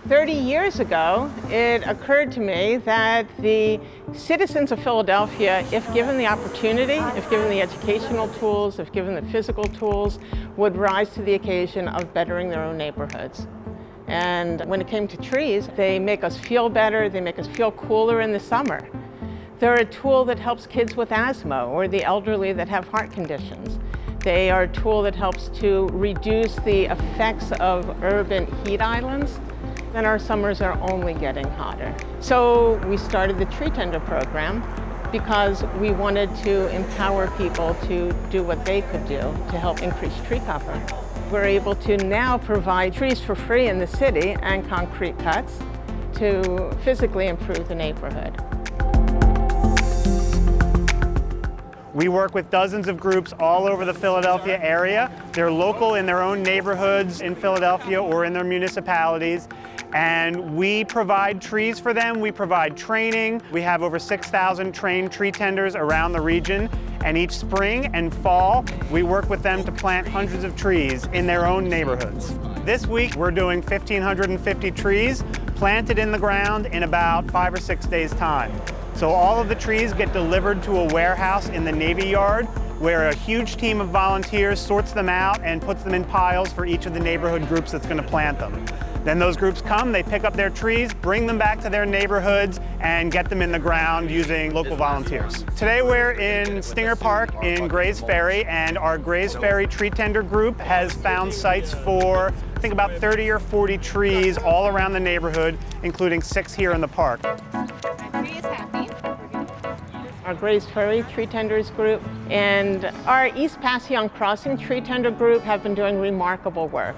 30 years ago, it occurred to me that the citizens of Philadelphia, if given the opportunity, if given the educational tools, if given the physical tools, would rise to the occasion of bettering their own neighborhoods. And when it came to trees, they make us feel better, they make us feel cooler in the summer. They're a tool that helps kids with asthma or the elderly that have heart conditions. They are a tool that helps to reduce the effects of urban heat islands. And our summers are only getting hotter. So we started the Tree Tender program because we wanted to empower people to do what they could do to help increase tree cover. We're able to now provide trees for free in the city and concrete cuts to physically improve the neighborhood. We work with dozens of groups all over the Philadelphia area. They're local in their own neighborhoods in Philadelphia or in their municipalities. And we provide trees for them. We provide training. We have over 6,000 trained tree tenders around the region. And each spring and fall, we work with them to plant hundreds of trees in their own neighborhoods. This week, we're doing 1,550 trees planted in the ground in about 5 or 6 days' time. So all of the trees get delivered to a warehouse in the Navy Yard, where a huge team of volunteers sorts them out and puts them in piles for each of the neighborhood groups that's going to plant them. Then those groups come, they pick up their trees, bring them back to their neighborhoods, and get them in the ground using local volunteers. Today we're in Stinger Park in Grays Ferry, and our Grays Ferry Tree Tender group has found sites for, I think, about 30 or 40 trees all around the neighborhood, including 6 here in the park. Our Grays Ferry Tree Tenders group and our East Passyunk Crossing Tree Tender group have been doing remarkable work.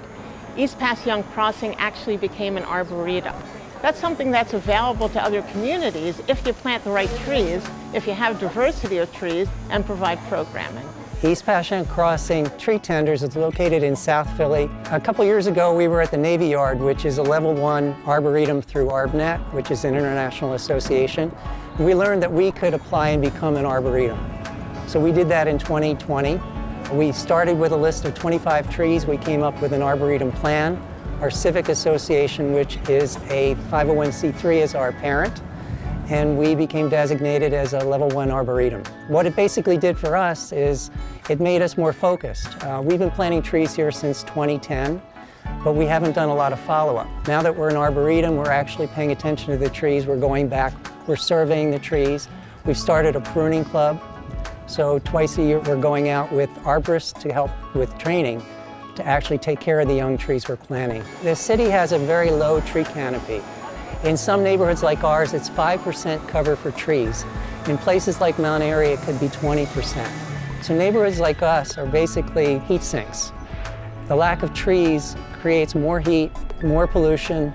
East Passyunk Crossing actually became an arboretum. That's something that's available to other communities if you plant the right trees, if you have diversity of trees, and provide programming. East Passyunk Crossing Tree Tenders is located in South Philly. A couple years ago, we were at the Navy Yard, which is a level 1 arboretum through ArbNet, which is an international association. We learned that we could apply and become an arboretum. So we did that in 2020. We started with a list of 25 trees. We came up with an arboretum plan. Our civic association, which is a 501c3, is our parent, and we became designated as a level 1 arboretum. What it basically did for us is it made us more focused. We've been planting trees here since 2010, but we haven't done a lot of follow-up. Now that we're an arboretum, we're actually paying attention to the trees. We're going back, we're surveying the trees. We've started a pruning club. So twice a year, we're going out with arborists to help with training to actually take care of the young trees we're planting. The city has a very low tree canopy. In some neighborhoods like ours, it's 5% cover for trees. In places like Mount Airy, it could be 20%. So neighborhoods like us are basically heat sinks. The lack of trees creates more heat, more pollution,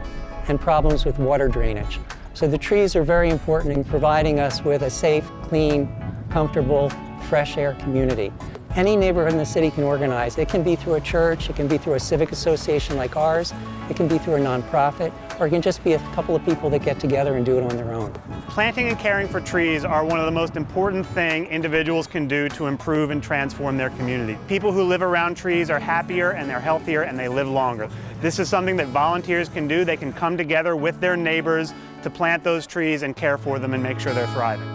and problems with water drainage. So the trees are very important in providing us with a safe, clean, comfortable, fresh air community. Any neighborhood in the city can organize. It can be through a church, it can be through a civic association like ours, it can be through a nonprofit, or it can just be a couple of people that get together and do it on their own. Planting and caring for trees are one of the most important things individuals can do to improve and transform their community. People who live around trees are happier and they're healthier and they live longer. This is something that volunteers can do. They can come together with their neighbors to plant those trees and care for them and make sure they're thriving.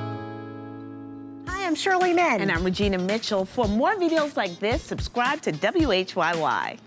I'm Shirley Mann. And I'm Regina Mitchell. For more videos like this, subscribe to WHYY.